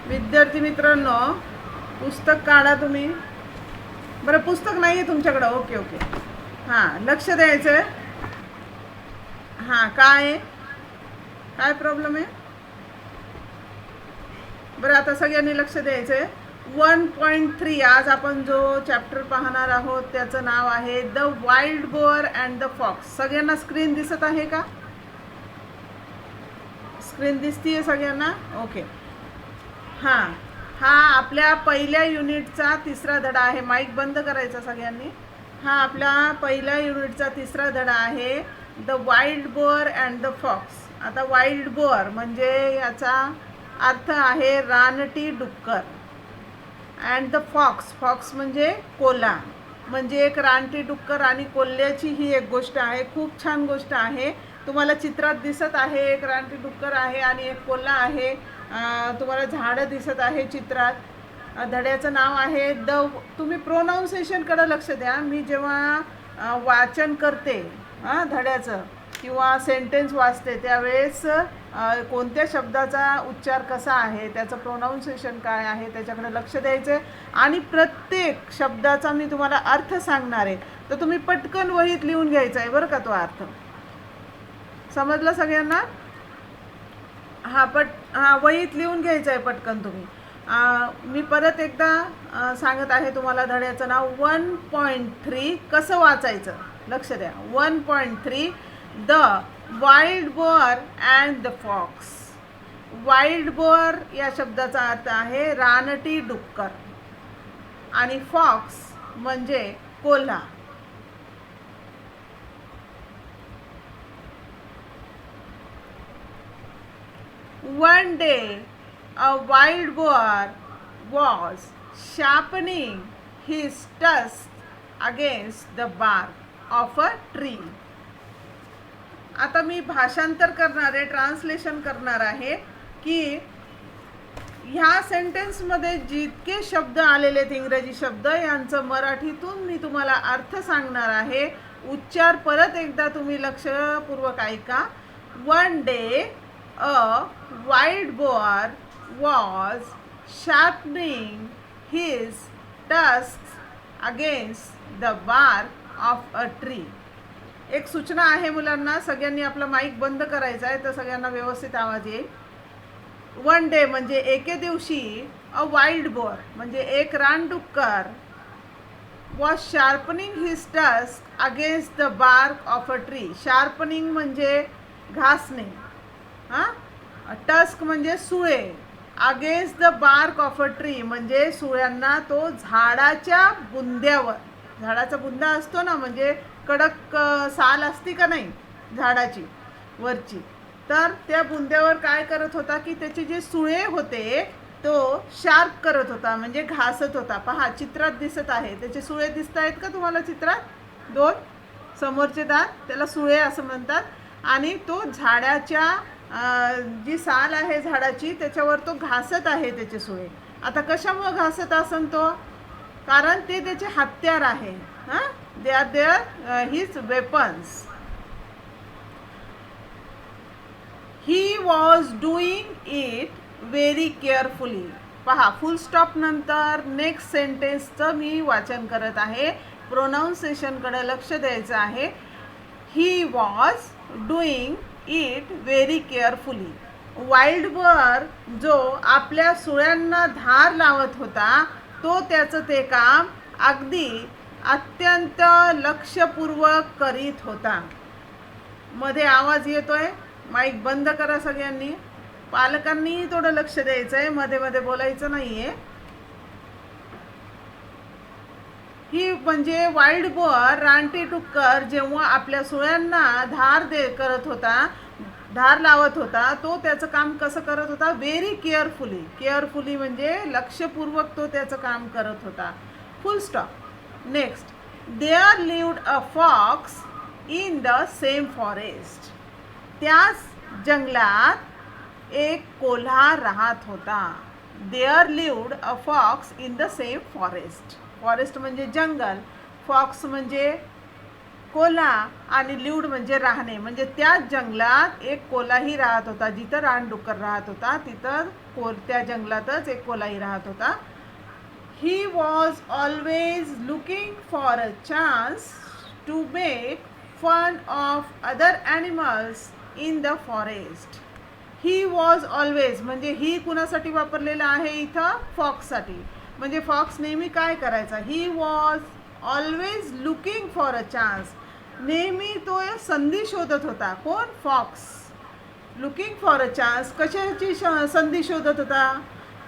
विद्यार्थी मित्रांनो, पुस्तक काढा तुम्ही. बरं, पुस्तक नाही आहे तुमच्याकडं? Okay okay. हां, लक्ष द्यायचं आहे. हां, काय प्रॉब्लेम आहे? बरं, आता सगळ्यांनी लक्ष द्यायचं आहे. 1.3 आज आपण जो चॅप्टर पाहणार आहोत त्याचं नाव आहे the wild boar and the fox. सगळ्यांना स्क्रीन दिसत आहे का? स्क्रीन दिसतीये सगळ्यांना? ओके. हां, हा आपल्या पहिल्या युनिटचा तिसरा धडा आहे. माईक बंद करायचा सगळ्यांनी. हा आपल्या पहिल्या युनिटचा तिसरा धडा आहे the wild boar and the fox. आता वाईल्ड बोअर म्हणजे याचा अर्थ आहे रानटी डुक्कर. अँड द फॉक्स म्हणजे कोल्हा. म्हणजे एक रानटी डुक्कर आणि कोल्ह्याची ही एक गोष्ट आहे. खूप छान गोष्ट आहे. तुम्हाला चित्रात दिसत आहे एक रानटी डुक्कर आहे आणि एक कोल्हा आहे. तुम्हाला झाडं दिसत आहे चित्रात. धड्याचं नाव आहे तुम्ही प्रोनाऊन्सिएशनकडे लक्ष द्या. मी जेव्हा वाचन करते धड्याचं किंवा सेंटेन्स वाचते त्यावेळेस कोणत्या शब्दाचा उच्चार कसा आहे, त्याचं प्रोनाऊन्सिएशन काय आहे त्याच्याकडे लक्ष द्यायचं आहे. आणि प्रत्येक शब्दाचा मी तुम्हाला अर्थ सांगणार आहे, तर तुम्ही पटकन वहीत लिहून घ्यायचा आहे बरं का तो अर्थ. समजलं सगळ्यांना? वहीत लिहून घ्यायचं आहे पटकन तुम्ही. मी परत एकदा सांगत आहे तुम्हाला धड्याचं नाव 1.3 कसं वाचायचं लक्ष द्या. 1.3 the wild boar and the fox. Wild boar या शब्दाचा अर्थ आहे रानटी डुक्कर आणि फॉक्स म्हणजे कोल्हा. One day, a wild boar was sharpening his tusks against the bark of a tree. आता मी भाषांतर करणार आहे, ट्रान्सलेशन करणार आहे की ह्या सेंटेन्समध्ये जितके शब्द आलेले आहेत इंग्रजी शब्द यांचं मराठीतून मी तुम्हाला अर्थ सांगणार आहे. उच्चार परत एकदा तुम्ही लक्षपूर्वक ऐका. One day a wild boar was sharpening his tusks against the bark of a tree. एक सूचना आहे मुलांना, सगळ्यांनी आपला माईक बंद करायचा आहे तर सगळ्यांना व्यवस्थित आवाज येईल. वन डे म्हणजे एके दिवशी, अ वाईल्ड बोअर म्हणजे एक रानडुक्कर, was sharpening his tusk against the bark of a tree. Sharpening म्हणजे घासणे, टस्क म्हणजे सुळे, against the bark of a tree म्हणजे सुळ्यांना तो झाडाच्या बुंद्यावर. झाडाचा बुंदा असतो ना, म्हणजे कडक साल असती का नाही झाडाची वरची, तर त्या बुंद्यावर काय करत होता की त्याचे जे सुळे होते तो शार्प करत होता म्हणजे घासत होता. पहा चित्रात दिसत आहे, त्याचे सुळे दिसत आहेत का तुम्हाला चित्रात? दोन समोरचे दात त्याला सुळे असं म्हणतात. आणि तो झाडाच्या जी साल आहे झाडाची त्याच्यावर तो घासत आहे त्याचे सुळे. आता कशामुळे घासत असन तो? कारण ते त्याचे हत्यार आहे. They are their his weapons. He was doing it very carefully. पहा, फुल स्टॉप नंतर नेक्स्ट सेंटेन्सचं मी वाचन करत आहे. प्रोनाऊन्सिएशनकडे लक्ष द्यायचं आहे. ही was doing it very carefully. Wild boar जो आपल्या सुळ्यांना धार लावत होता तो त्याचं ते काम अगदी अत्यंत लक्षपूर्वक करीत होता. मध्ये आवाज येतोय, माईक बंद करा सगळ्यांनी. पालकांनी थोडं लक्ष द्यायचं आहे, मध्ये मध्ये बोलायचं नाही आहे. ही म्हणजे वाईल्ड बोअर रानटी डुक्कर जेव्हा आपल्या सुळ्यांना करत होता, धार लावत होता, तो त्याचं काम कसं करत होता? Very carefully. केअरफुली म्हणजे लक्षपूर्वक तो त्याचं काम करत होता. Full stop. Next, there lived a fox in the same forest. त्याच जंगलात एक कोल्हा राहत होता. There lived a fox in the same forest. Forest म्हणजे जंगल, फॉक्स म्हणजे कोल्हा आणि लिव्ड म्हणजे राहणे, म्हणजे त्याच जंगलात एक कोल्हाही राहत होता. जिथं रानडुक्कर राहत होता तिथं त्या जंगलातच एक कोल्हाही राहत होता. He was always looking for a chance to make fun of other animals in the forest. He was always म्हणजे ही कुणासाठी वापरलेलं आहे इथं? फॉक्ससाठी. म्हणजे फॉक्स नेहमी काय करायचा? He was always looking for a chance. नेहमी तो संधी शोधत होता. कोण? Fox. Looking for a chance कशाची संधी शोधत होता?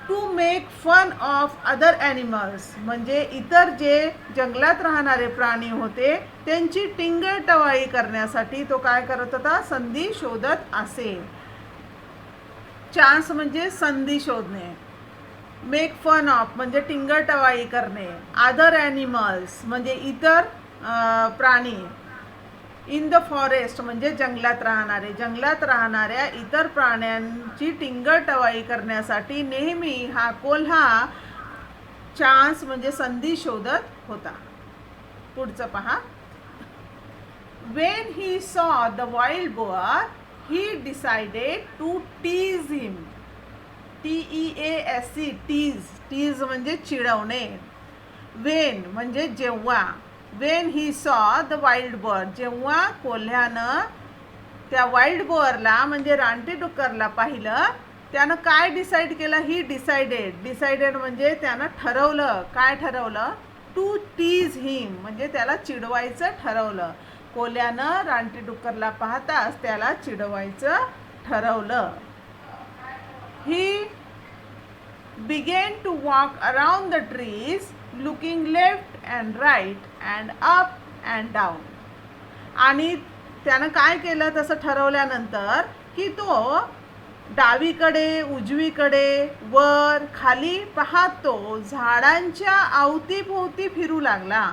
To make fun of other animals, म्हणजे इतर जे जंगलात राहणारे प्राणी होते त्यांची टिंगलटवाळी करण्यासाठी तो काय करत होता? संधी शोधत असे. चान्स म्हणजे संधी शोधणे. मेक फन ऑफ म्हणजे टिंगलटवाळी करणे. अदर ॲनिमल्स म्हणजे इतर प्राणी. इन द फॉरेस्ट म्हणजे जंगलात राहणारे. जंगलात राहणाऱ्या इतर प्राण्यांची टिंगलटवाळी करण्यासाठी नेहमी हा कोल्हा चान्स म्हणजे संधी शोधत होता. पुढचं पहा. When he saw the wild boar, he decided to tease him. TEASE, tease. tease म्हणजे चिडवणे. When म्हणजे जेव्हा. When he saw the wild boar, जेव्हा कोल्ह्यानं त्या वाईल्ड बोअरला म्हणजे रानटी डुक्करला पाहिलं, त्यानं काय डिसाईड केलं? ही डिसाइडेड म्हणजे त्यानं ठरवलं. काय ठरवलं? टू टीज हिम म्हणजे त्याला चिडवायचं ठरवलं. कोल्ह्यानं रानटी डुक्करला पाहताच त्याला चिडवायचं ठरवलं. ही began to walk around the trees looking left and right and up and down. आणि त्यानं काय केलं तसं ठरवल्यानंतर की तो डावीकडे उजवीकडे वर खाली पाहतो झाडांच्या अवतीभोवती फिरू लागला.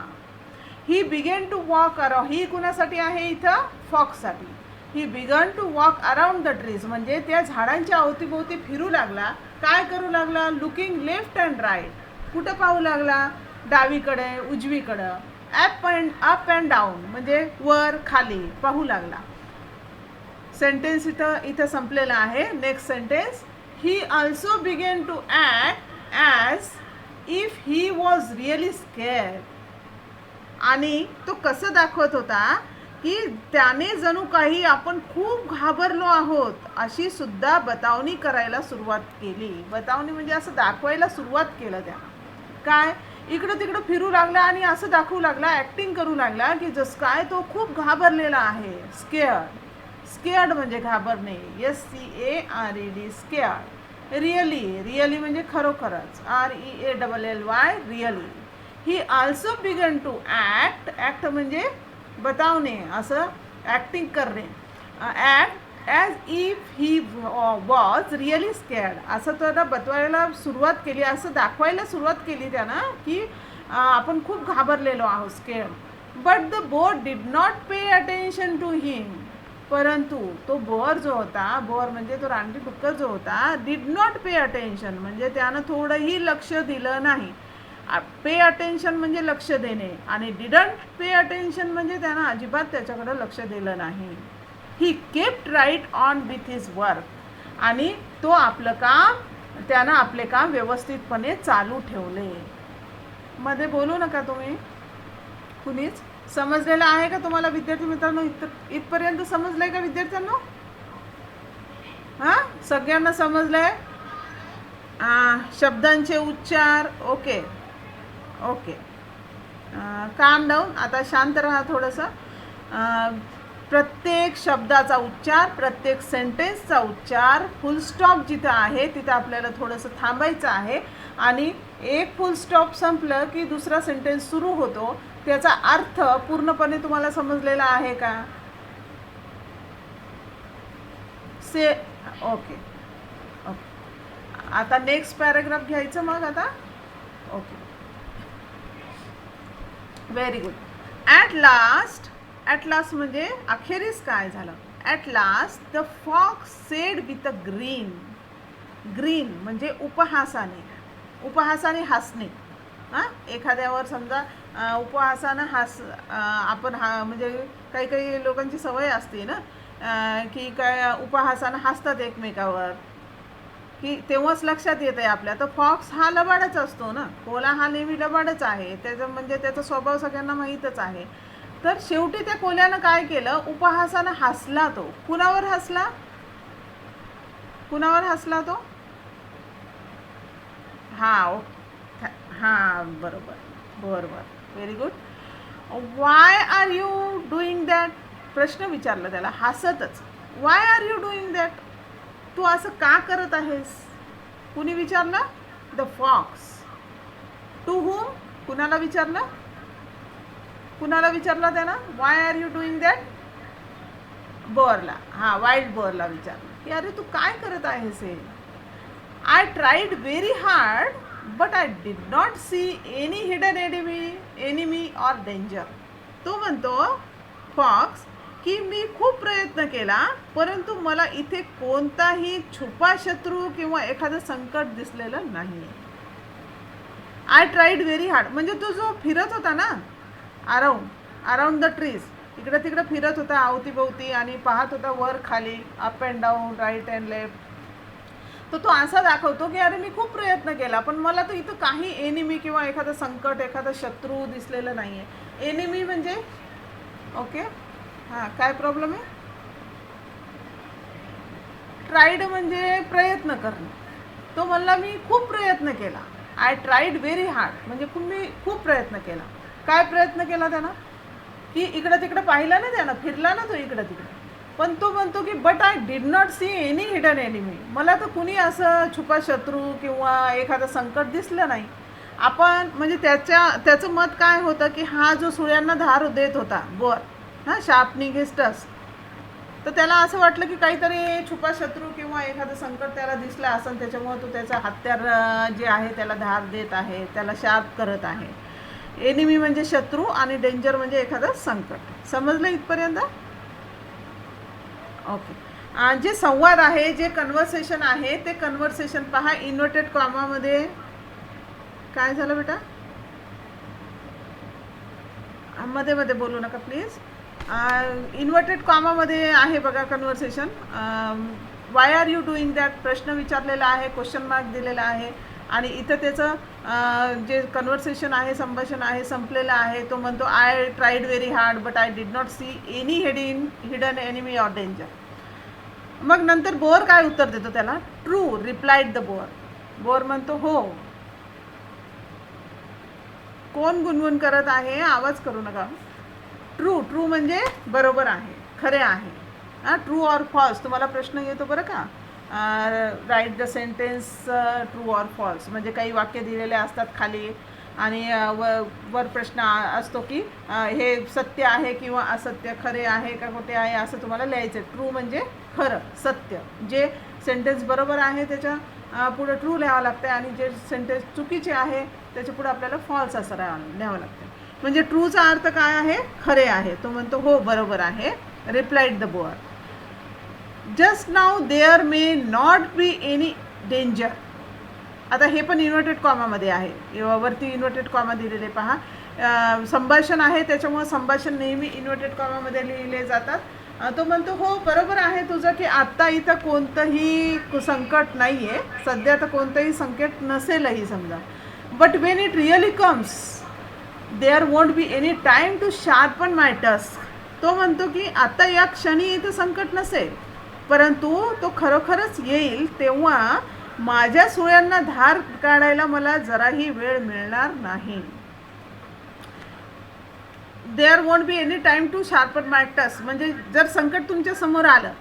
He began to walk around, ही कुणासाठी आहे इथं? फॉक्ससाठी. He began to walk around the trees म्हणजे त्या झाडांच्या अवतीभोवती फिरू लागला. काय करू लागला? Looking left and right. कुठं पाहू लागला? डावीकडे उजवीकडं. अप अँड डाऊन म्हणजे वर खाली पाहू लागला. सेंटेन्स इथं संपलेला आहे. Next sentence. He also began to act as if he was really scared. आणि तो कसं दाखवत होता की त्याने जणू काही आपण खूप घाबरलो आहोत अशी सुद्धा बतावणी करायला सुरुवात केली. बतावणी म्हणजे असं दाखवायला सुरुवात केलं त्यानं. काय? इकडं तिकडं फिरू लागला आणि असं दाखवू लागला, ॲक्टिंग करू लागला की जसं काय तो खूप घाबरलेला आहे. स्केअर्ड म्हणजे घाबरणे. SCARED scared. रिअली म्हणजे खरोखरच. REALLY really. He also began to act म्हणजे बतावणे, असं ॲक्टिंग करणे. Act as if he was really scared. असं त्याला बतवायला सुरुवात केली, असं दाखवायला सुरुवात केली त्यानं की आपण खूप घाबरलेलो आहोत, scared. But the boar did not pay attention to him. परंतु तो बोअर जो होता, बोअर म्हणजे तो रानटी डुक्कर जो होता, डिड नॉट पे अटेन्शन म्हणजे त्यानं थोडंही लक्ष दिलं नाही. पे अटेन्शन म्हणजे लक्ष देणे आणि डिडंट पे अटेन्शन म्हणजे त्यानं अजिबात त्याच्याकडे लक्ष दिलं नाही. He kept right on with his work. आणि तो त्यानं आपले काम व्यवस्थितपणे चालू ठेवले. मध्ये बोलू नका तुम्ही कुणीच. समजलेलं आहे का तुम्हाला विद्यार्थी मित्रांनो? इथपर्यंत समजलंय का विद्यार्थ्यांनो? हां, सगळ्यांना समजलंय? शब्दांचे उच्चार ओके. काम डाऊन. आता शांत राहा थोडंसं. प्रत्येक शब्दाचा उच्चार, प्रत्येक सेंटेन्सचा उच्चार, फुल स्टॉप जिथं आहे तिथं आपल्याला थोडंसं थांबायचं आहे. आणि एक फुल स्टॉप संपलं की दुसरा सेंटेन्स सुरू होतो. त्याचा अर्थ पूर्णपणे तुम्हाला समजलेला आहे का? ओके. आता नेक्स्ट पॅराग्राफ घ्यायचं मग आता. Okay, very good. At last म्हणजे अखेरीस काय झालं? At last the fox said with a grin म्हणजे उपहासाने हसणे. हां, एखाद्यावर समजा उपहासानं आपण म्हणजे काही काही लोकांची सवय असते ना, की काय उपहासानं हसतात एकमेकावर, की तेव्हाच लक्षात येतं आहे आपल्या. तर फॉक्स हा लबाडच असतो ना, कोल्हा हा नेहमी लबाडच आहे. त्याचं म्हणजे त्याचा स्वभाव सगळ्यांना माहीतच आहे. तर शेवटी त्या कोल्ह्यानं काय केलं, उपहासानं हसला तो. कुणावर हसला? कुणावर हसला तो? हां, हां, बरोबर. बरोबर. Very good. Why are you doing that? प्रश्न विचारला त्याला हसतच. Why are you doing that? तू असं का करत आहेस? कुणी विचारलं? The fox. To whom? कुणाला विचारलं? कुणाला विचारलं त्यानं? Why are you doing that? बोरला. हां, वाईल्ड बोरला विचारलं की अरे तू काय करत आहेस हे? I tried very hard but I did not see any hidden enemy or danger. तो म्हणतो फॉक्स की मी खूप प्रयत्न केला परंतु मला इथे कोणताही छुपा शत्रू किंवा एखादं संकट दिसलेलं नाही. आय ट्राईड व्हेरी हार्ड म्हणजे तो जो फिरत होता ना अराउंड द ट्रीज, इकडं तिकडं फिरत होता अवतीभोवती आणि पाहत होता वर खाली, up and down, right and left. तर तो असा दाखवतो की अरे मी खूप प्रयत्न केला पण मला तर इथं काही एनिमी किंवा एखादं संकट, एखादा शत्रू दिसलेलं नाही आहे. एनिमी म्हणजे ओके, हां, काय प्रॉब्लेम आहे? ट्राईड म्हणजे प्रयत्न करणं. तो म्हणला मी खूप प्रयत्न केला. आय ट्राईड व्हेरी हार्ड म्हणजे मी खूप प्रयत्न केला. काय प्रयत्न केला त्यानं? की इकडं तिकडं पाहिलं ना त्यानं, फिरला ना तो इकडं तिकडं. पण तो म्हणतो की but I did not see any hidden enemy. मला तर कुणी असं छुपा शत्रू किंवा एखादं संकट दिसलं नाही. आपण म्हणजे त्याचं मत काय होतं की हा जो सुळ्यांना धार देत होता बोर, हां, शार्पनिंग हिज टस्क, तर त्याला असं वाटलं की काहीतरी छुपा शत्रू किंवा एखादं संकट त्याला दिसलं असेल, त्याच्यामुळे तो त्याचा हत्यार जे आहे त्याला धार देत आहे, त्याला शार्प करत आहे. एनिमी म्हणजे शत्रू आणि डेंजर म्हणजे एखादं संकट. समजलं इथपर्यंत? ओके. जे संवाद आहे, जे कन्व्हर्सेशन आहे, ते कन्व्हर्सेशन पहा इन्व्हर्टेड कॉमामध्ये. काय झालं बेटा? मध्ये मध्ये बोलू नका प्लीज. इन्व्हर्टेड कॉमामध्ये आहे बघा conversation. Why are you doing that प्रश्न विचारलेला आहे, क्वेश्चन मार्क दिलेला आहे आणि इथं त्याचं जे कन्व्हर्सेशन आहे, संभाषण आहे, संपलेलं आहे. तो म्हणतो I tried very hard but I did not see any hidden enemy or danger. मग नंतर बोर काय उत्तर देतो त्याला? True replied the bore. Bore म्हणतो हो. कोण गुणगुण करत आहे? आवाज करू नका. ट्रू म्हणजे बरोबर आहे, खरे आहे. ट्रू ऑर फॉल्स तुम्हाला प्रश्न येतो बरं का. Write the sentence true or false म्हणजे काही वाक्य दिलेले असतात खाली आणि वर प्रश्न असतो की हे सत्य आहे किंवा असत्य, खरे आहे का खोटे आहे, असं तुम्हाला लिहायचं. ट्रू म्हणजे खरं, सत्य. जे सेंटेन्स बरोबर आहे त्याच्या पुढं ट्रू लिहावं लागतं आणि जे सेंटेन्स चुकीचे आहे त्याच्या पुढं आपल्याला फॉल्स असं लिहावं लागतं. म्हणजे ट्रूचा अर्थ काय आहे? खरे आहे. तो म्हणतो हो बरोबर आहे. Replied the boar. Just now there may not be any danger. आता हे पण इन्व्हर्टेड कॉमामध्ये आहे, वरती इन्व्हर्टेड कॉमा दिलेले पहा. संभाषण आहे त्याच्यामुळे संभाषण नेहमी इन्व्हर्टेड कॉमामध्ये लिहिले जातात. तो म्हणतो हो बरोबर आहे तुझं की आत्ता इथं कोणतंही संकट नाही आहे, सध्या तर कोणतंही संकट नसेलही समजा. But when it really comes there won't be any time to sharpen my tusk. तो म्हणतो की आता या क्षणी इथं संकट नसेल परंतु तो खरोखरच येईल तेव्हा माझ्या सुळ्यांना धार काढायला मला जराही वेळ मिळणार नाही. There won't be any time to sharpen my tusk म्हणजे जर संकट तुमच्या समोर आलं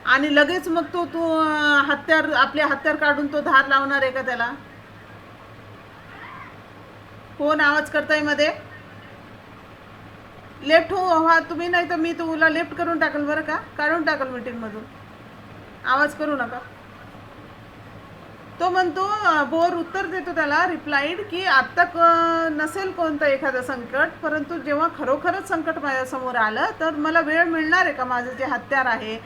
आणि लगेच मग तो आपले हत्यार काढून तो धार लावणार आहे का त्याला? कोण आवाज करताय मध्ये? लेफ्ट व्हा तुम्ही, नाही तर मी तुला लेफ्ट करून टाकल बरं का, काढून टाकल मीटिंगमधून. आवाज करू नका. तो म्हणतो बोर उत्तर देतो त्याला रिप्लाइड की आत्ता नसेल कोणतं एखादं संकट परंतु जेव्हा खरोखरच संकट माझ्यासमोर आलं तर मला वेळ मिळणार आहे का? माझं जे हत्यार आहे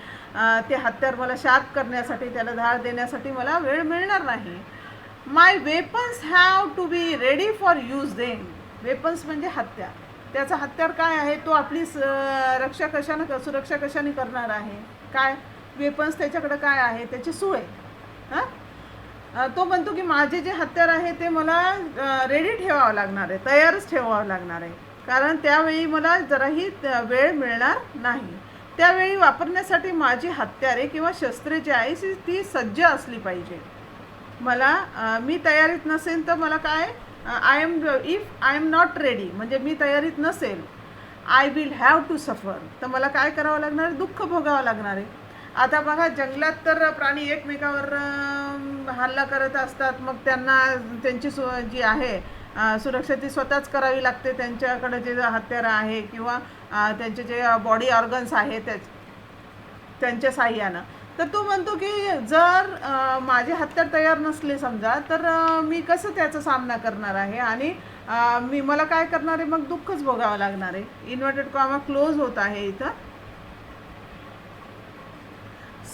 ते हत्यार मला शार्प करण्यासाठी, त्याला धार देण्यासाठी मला वेळ मिळणार नाही. My weapons have to be ready for use them. Weapons म्हणजे हत्यार. त्याचा हत्यार काय आहे, तो आपली रक्षा कशानं सुरक्षा कशाने करणार आहे, काय वेपन्स त्याच्याकडे काय आहे, त्याची सोय. तो म्हणतो की माझे जे हत्यार आहे ते मला रेडी ठेवावं लागणार आहे, तयारच ठेवावं लागणार आहे, कारण त्यावेळी मला जराही वेळ मिळणार नाही. त्यावेळी वापरण्यासाठी माझी हत्यारे किंवा शस्त्रे जी आहे ती सज्ज असली पाहिजे. मला मी तयारीत नसेल तर मला काय, if I am not ready म्हणजे मी तयारीत नसेल, I will have to suffer, तर मला काय करावं लागणार आहे, दुःख भोगावं लागणार आहे. आता बघा जंगलात तर प्राणी एकमेकावर हल्ला करत असतात, मग त्यांना त्यांची जी आहे सुरक्षा ती स्वतःच करावी लागते. त्यांच्याकडे जे हत्यारं आहे किंवा त्यांचे जे बॉडी ऑर्गन्स आहे त्यांच्या साह्यानं. तर तो म्हणतो की जर माझे हत्यार तयार नसले समजा, तर मी कसं त्याचा सामना करणार आहे, आणि मला काय करणार आहे, मग दुःखच भोगावं लागणार आहे. इन्व्हर्टेड कॉमा क्लोज होत आहे इथं.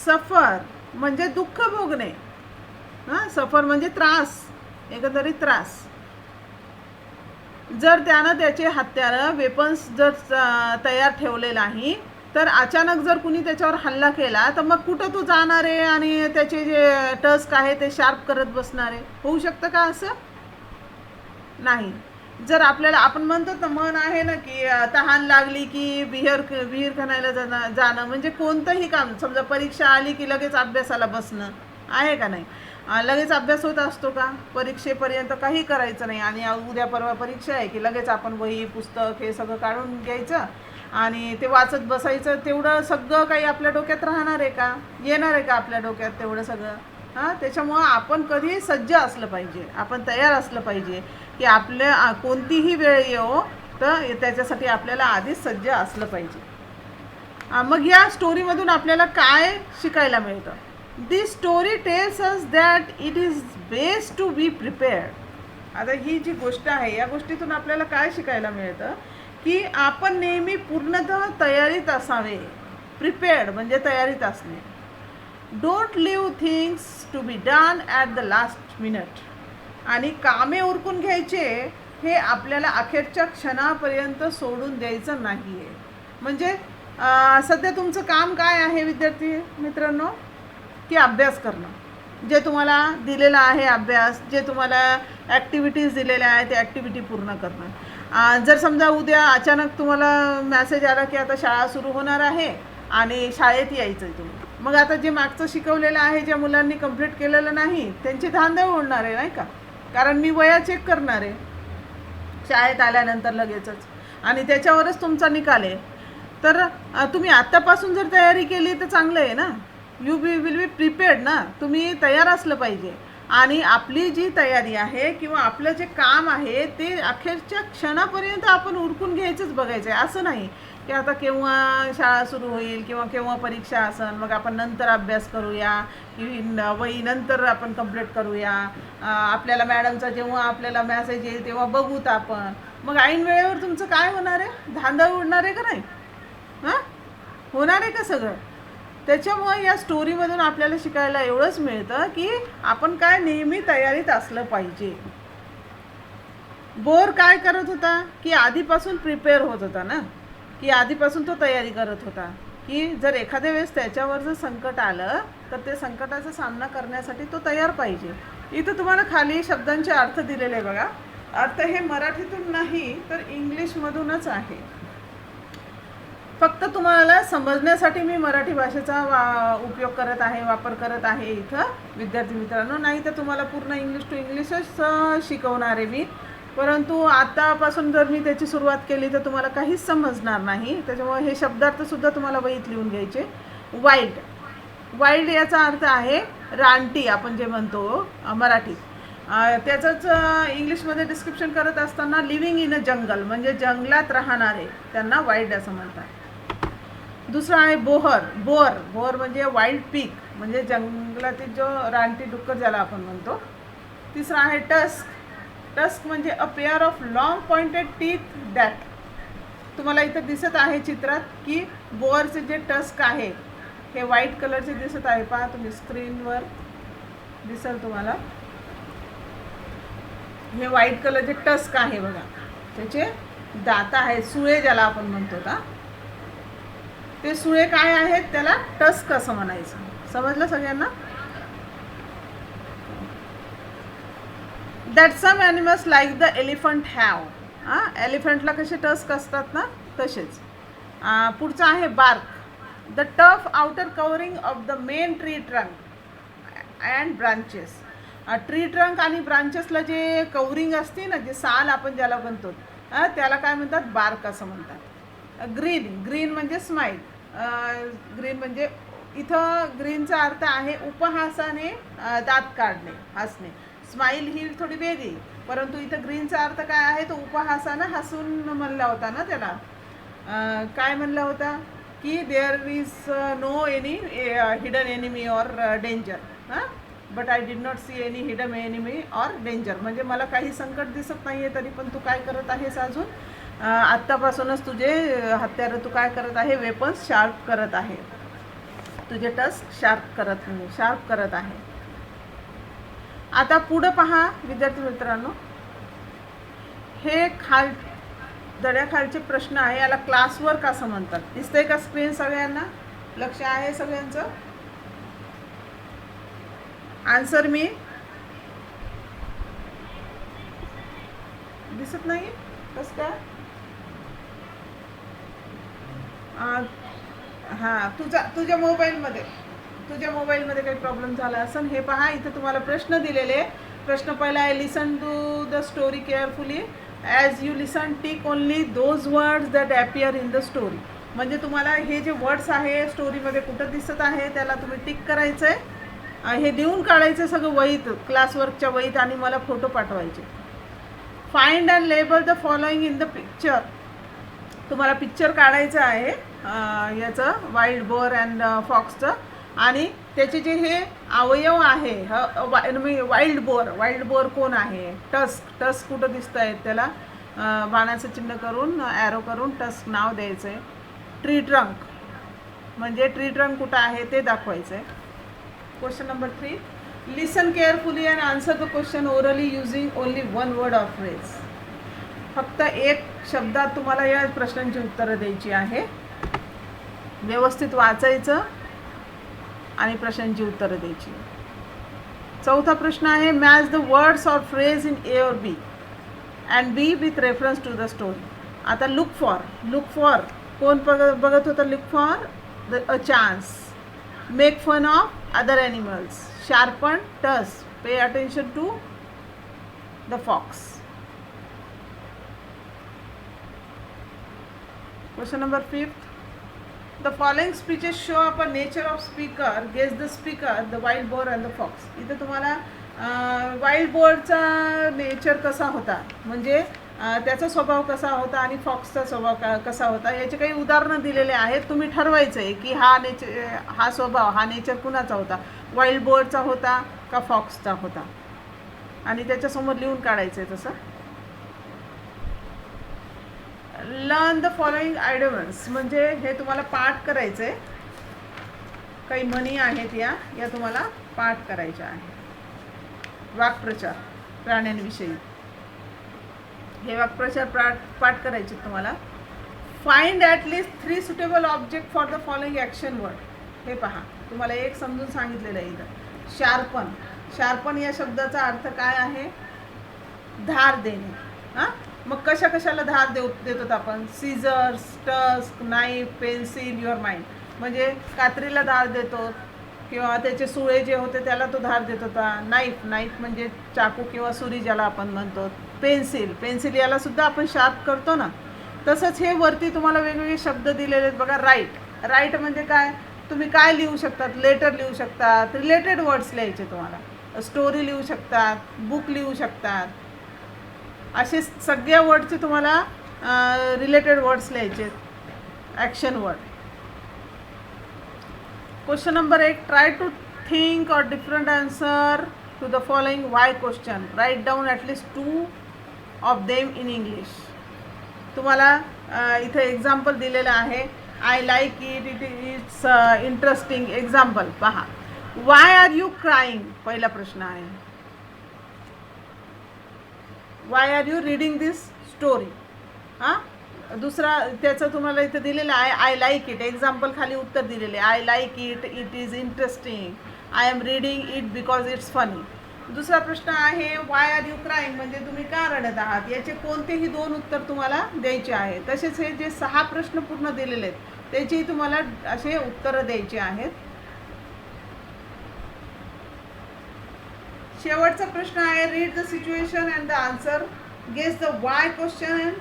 सफर म्हणजे दुःख भोगणे. सफर म्हणजे त्रास, एकंदरीत त्रास. जर त्यानं त्याचे हत्यार वेपन्स जर तयार ठेवले नाही, तर अचानक जर कुणी त्याच्यावर हल्ला केला तर मग कुठं तो जाणार आहे आणि त्याचे जे टस्क आहे ते शार्प करत बसणार आहे. होऊ शकतं का असं? नाही. जर आपल्याला, आपण म्हणतो ना, मन आहे ना की तहान लागली की विहीर खणायला जाणं म्हणजे कोणतंही काम, समजा परीक्षा आली की लगेच अभ्यासाला बसणं, आहे का नाही? लगेच अभ्यास होत असतो का? परीक्षेपर्यंत काही करायचं नाही, आणि उद्या परवा परीक्षा आहे की लगेच आपण वही पुस्तक हे सगळं काढून घ्यायचं आणि ते वाचत बसायचं. तेवढं सगळं काही आपल्या डोक्यात राहणार आहे का? येणार आहे का आपल्या डोक्यात तेवढं सगळं? त्याच्यामुळं आपण कधीही सज्ज असलं पाहिजे, आपण तयार असलं पाहिजे की आपल्या कोणतीही वेळ येवो, तर त्याच्यासाठी आपल्याला आधीच सज्ज असलं पाहिजे. मग या स्टोरीमधून आपल्याला काय शिकायला मिळतं? This story tells us that it is best to be prepared. आता ही जी गोष्ट आहे, या गोष्टीतून आपल्याला काय शिकायला मिळतं की आपण नेहमी पूर्णतः तयारीत असावे. प्रिपेअर्ड म्हणजे तयारीत असणे. Don't leave things to be done at the last minute. आणि कामे उरकून घ्यायचे हे आपल्याला अखेरच्या क्षणापर्यंत सोडून द्यायचं नाही आहे. म्हणजे सध्या तुमचं काम काय आहे विद्यार्थी मित्रांनो? की अभ्यास करणं. जे तुम्हाला दिलेलं आहे अभ्यास, जे तुम्हाला ॲक्टिव्हिटीज दिलेल्या आहेत ते ॲक्टिव्हिटी पूर्ण करणं. जर समजा उद्या अचानक तुम्हाला मॅसेज आला की आता शाळा सुरू होणार आहे आणि शाळेत यायचं आहे तुम्ही, मग आता जे मागचं शिकवलेलं आहे, ज्या मुलांनी कंप्लीट केलेलं नाही त्यांची धांदळ उडणार आहे, नाही का? कारण मी वया चेक करणार आहे शाळेत आल्यानंतर लगेचच, आणि त्याच्यावरच तुमचा निकाल आहे. तर तुम्ही आत्तापासून जर तयारी केली तर चांगलं आहे ना. विल बी प्रिपेअर्ड ना. तुम्ही तयार असलं पाहिजे, आणि आपली जी तयारी आहे किंवा आपलं जे काम आहे ते अखेरच्या क्षणापर्यंत आपण उरकून घ्यायचंच बघायचं आहे. असं नाही की आता केव्हा शाळा सुरू होईल किंवा केव्हा परीक्षा असेल मग आपण नंतर अभ्यास करूया, की वही नंतर आपण कंप्लीट करूया, आपल्याला मॅडमचा जेव्हा आपल्याला मॅसेज येईल तेव्हा बघूत आपण. मग ऐन वेळेवर तुमचं काय होणार आहे? धांदळ उडणार आहे का नाही? होणार आहे का सगळं? त्याच्यामुळे या स्टोरीमधून आपल्याला शिकायला एवढंच मिळतं की आपण काय नेहमी तयारीत असलं पाहिजे. बोर काय करत होता की आधीपासून प्रिपेअर होत होता ना, की आधीपासून तो तयारी करत होता की जर एखाद्या वेळेस त्याच्यावर जर संकट आलं तर ते संकटाचा सामना करण्यासाठी तो तयार पाहिजे. इथं तुम्हाला खाली शब्दांचे अर्थ दिलेले बघा. अर्थ हे मराठीतून नाही तर इंग्लिशमधूनच आहे. फक्त तुम्हाला समजण्यासाठी मी मराठी भाषेचा उपयोग करत आहे, वापर करत आहे इथं विद्यार्थी मित्रांनो. नाही तर तुम्हाला पूर्ण इंग्लिश टू इंग्लिशच शिकवणार आहे मी. परंतु आतापासून जर मी त्याची सुरुवात केली तर तुम्हाला काहीच समजणार नाही. त्याच्यामुळे हे शब्दार्थसुद्धा तुम्हाला वहीत लिहून घ्यायचे. वाईल्ड याचा अर्थ आहे रानटी, आपण जे म्हणतो मराठीत. त्याचंच इंग्लिशमध्ये डिस्क्रिप्शन करत असताना लिव्हिंग इन अ जंगल म्हणजे जंगलात राहणारे त्यांना वाईल्ड असं म्हणतात. दुसरं आहे बोर म्हणजे वाईल्ड पीक म्हणजे जंगलातील जो रानटी डुक्कर ज्याला आपण म्हणतो. तिसरं आहे टस्क म्हणजे a pair of long pointed teeth that. तुम्हाला इथं दिसत आहे चित्रात की बोअरचे जे टस्क आहे हे व्हाईट कलरचे दिसत आहे. पहा तुम्ही स्क्रीनवर दिसेल तुम्हाला. हे व्हाईट कलरचे टस्क आहे बघा, त्याचे दात आहेत, सुळे ज्याला आपण म्हणतो ना, ते सुळे काय आहेत त्याला टस्क असं म्हणायचं. समजलं सगळ्यांना? That some animals like the elephant have. एलिफंटला कसे टस्क असतात ना, तसेच. पुढचं आहे bark. The tough outer covering of the main tree trunk and branches. Tree trunk आणि ब्रांचेसला जे कवरिंग असते ना, जे साल आपण ज्याला म्हणतो, त्याला काय म्हणतात? बार्क असं म्हणतात. ग्रीन, ग्रीन म्हणजे स्माईल. ग्रीन म्हणजे इथं ग्रीनचा अर्थ आहे उपहासाने दात काढणे, हसणे. स्माईल ही थोडी वेगळी, परंतु इथं ग्रीनचा अर्थ काय आहे? तो उपहासानं हसून म्हणला होता ना त्याला. काय म्हणला होता की there is no any hidden enemy or danger. But I did not see any hidden enemy or danger. म्हणजे मला काही संकट दिसत नाही आहे, तरी पण तू काय करत आहेस? अजून आत्तापासूनच तुझे हत्यारं तू काय करत आहे? वेपन्स शार्प करत आहे, तुझे टस्क शार्प करत आहे. आता पुढं पहा विद्यार्थी मित्रांनो, हे दड्याखालचे प्रश्न आहे. याला क्लासवर्क असं म्हणतात. दिसतंय का स्क्रीन सगळ्यांना? लक्ष आहे सगळ्यांचं? आन्सर मी दिसत नाही कसं काय? हां, तुझ्या मोबाईलमध्ये काही प्रॉब्लेम झाला असेल. हे पहा, इथं तुम्हाला प्रश्न दिलेले. प्रश्न पहिला आहे, listen to the story carefully. As you listen tick only those words that appear in the story. म्हणजे तुम्हाला हे जे वर्ड्स आहे स्टोरीमध्ये कुठं दिसत आहे त्याला तुम्ही टिक करायचं आहे. हे देऊन काढायचं सगळं वहीत, क्लासवर्कच्या वहीत, आणि मला फोटो पाठवायचे. Find and label the following in the picture. तुम्हाला पिक्चर काढायचं आहे याचं, वाईल्ड बोअर अँड फॉक्सचं, आणि त्याचे जे हे अवयव आहे, वाईल्ड बोअर कोण आहे? टस्क कुठं दिसत आहेत त्याला बाणाचं चिन्ह करून, ॲरो करून टस्क नाव द्यायचं आहे. ट्री ट्रंक म्हणजे ट्री ट्रंक कुठं आहे ते दाखवायचं आहे. Question number 3, listen carefully and answer the question orally using only one word of phrase. फक्त एक शब्दात तुम्हाला या प्रश्नांची उत्तरं द्यायची आहे. व्यवस्थित वाचायचं आणि प्रश्नांची उत्तरं द्यायची. चौथा प्रश्न आहे, match the words or phrase in A or B and B with reference to the story. आता लुक फॉर कोण बघत होतं? Look for a chance. Make fun of other animals. Sharpen tusk. Pay attention to the fox. Question number 5, the following speeches show up a nature of speaker. Guess the speaker, the wild boar and the fox. इथे तुम्हाला wild बोअरचा nature कसा होता, म्हणजे त्याचा स्वभाव कसा होता आणि फॉक्सचा स्वभाव कसा होता, याचे काही उदाहरणं दिलेले आहेत. तुम्ही ठरवायचं आहे की हा स्वभाव, हा नेचर कुणाचा होता? वाईल्ड बोअरचा होता का फॉक्सचा होता? आणि त्याच्यासमोर लिहून काढायचं आहे तसं. लर्न द फॉलोइंग आयडियम्स म्हणजे हे तुम्हाला पाठ करायचं आहे. काही म्हणी आहेत या तुम्हाला पाठ करायच्या आहेत. वाक्प्रचार प्राण्यांविषयी, हे वाक्प्रचार पाठ करायचे तुम्हाला. Find at least 3 suitable object for the following action word. हे पहा, तुम्हाला एक समजून सांगितलेलं आहे इथं. शार्पन या शब्दाचा अर्थ काय आहे? धार देणे. मग कशाला धार देतात आपण? Scissors, tusk, knife, pencil, your mind. म्हणजे कात्रीला धार देतो, किंवा त्याचे सुळे जे होते त्याला तो धार देत होता. नाईफ म्हणजे चाकू किंवा सुरी ज्याला आपण म्हणतो. पेन्सिल याला सुद्धा आपण शार्प करतो ना. तसंच हे वरती तुम्हाला वेगवेगळे शब्द दिलेले आहेत बघा. राईट म्हणजे काय? तुम्ही काय लिहू शकतात? लेटर लिहू शकतात, रिलेटेड वर्ड्स लिहायचे तुम्हाला. स्टोरी लिहू शकतात, बुक लिहू शकतात. असे सगळ्या वर्डचे तुम्हाला रिलेटेड वर्ड्स लिहायचे, action word. Question number 1, try to think or different answer to the following why question. Write down at least 2 of them in English. तुम्हाला इथे एक्झाम्पल दिलेलं आहे. I like it it's interesting. Example पहा. Why are you crying? पहिला प्रश्न आहे. Why are you reading this story. हां, दुसरा त्याचं तुम्हाला इथं दिलेलं आहे आय लाईक इट. एक्झाम्पल खाली उत्तर दिलेले I like it, it is interesting, I am reading it because it's funny. दुसरा प्रश्न आहे वाय आर यू क्राईंग, म्हणजे तुम्ही का रडत आहात. याचे कोणतेही 2 उत्तर तुम्हाला द्यायचे आहे. तसेच हे जे 6 प्रश्न पूर्ण दिलेले आहेत त्याचेही तुम्हाला असे उत्तरं द्यायचे आहेत. शेवटचा प्रश्न आहे read the situation and the answer, guess the why question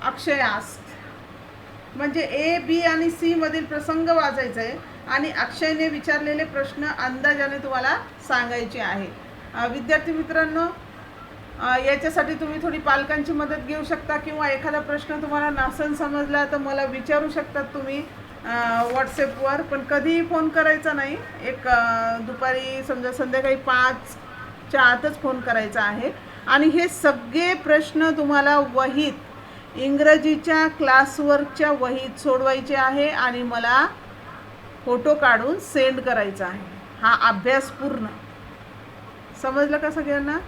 Akshay asked. म्हणजे ए, बी आणि सी मधील प्रसंग वाचायचा आहे आणि अक्षयने विचारलेले प्रश्न अंदाजाने तुम्हाला सांगायचे आहे. विद्यार्थी मित्रांनो, याच्यासाठी तुम्ही थोडी पालकांची मदत घेऊ शकता किंवा एखादा प्रश्न तुम्हाला नसेल समजला तर मला विचारू शकतात तुम्ही व्हॉट्सॲपवर. पण कधीही फोन करायचा नाही. एक दुपारी समजा संध्याकाळी 5च्या आतच फोन करायचा आहे. आणि हे सगळे प्रश्न तुम्हाला वहीत, इंग्रजीच्या क्लासवर्कच्या वहीत सोडवायचे आहे आणि मला फोटो काढून सेंड करायचा आहे. हा अभ्यास पूर्ण समजलं का सगळ्यांना.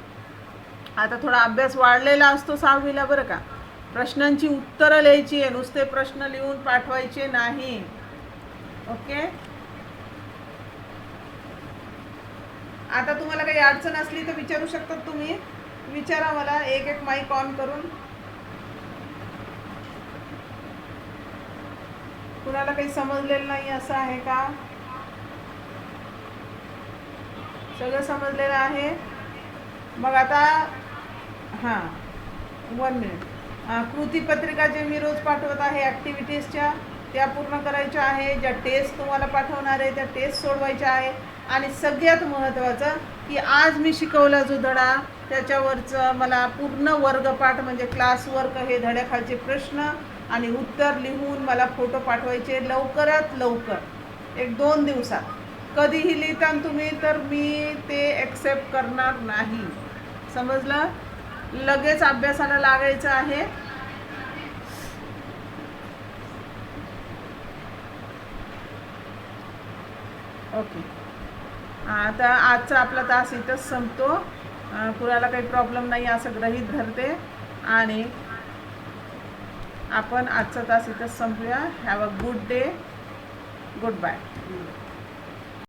आता थोडा अभ्यास वाढलेला असतो 6वीला बरं का. प्रश्नांची उत्तरं लिहायची आहे, नुसते प्रश्न लिहून पाठवायचे नाही. ओके. आता तुम्हाला काही अडचण असली तर विचारू शकतात तुम्ही. विचारा मला एक माईक ऑन करून. कुणाला काही समजलेलं नाही असं आहे का. सगळं समजलेलं आहे. मग आता हां 1 मिनिट. कृतीपत्रिका जे मी रोज पाठवत आहे ॲक्टिव्हिटीजच्या त्या पूर्ण करायच्या आहे. ज्या टेस्ट तुम्हाला पाठवणार आहे त्या टेस्ट सोडवायच्या आहे. आणि सगळ्यात महत्त्वाचं की आज मी शिकवला जो धडा त्याच्यावरचं मला पूर्ण वर्गपाठ म्हणजे क्लासवर्क, हे धड्याखालचे प्रश्न आणि उत्तर लिहून मला फोटो पाठवायचे लवकरात लवकर, 1-2 दिवसात. कधीही लिहिता तुम्ही तर मी ते ॲक्सेप्ट करणार नाही. समजलं. लगेच अभ्यासाला लागायचं आहे. ओके. आता आजचा आपला तास इथंच संपतो. कुणाला काही प्रॉब्लेम नाही असं गृहीत धरते आणि आपण आजचा तास इथंच संपूया. Have a good day. Good bye.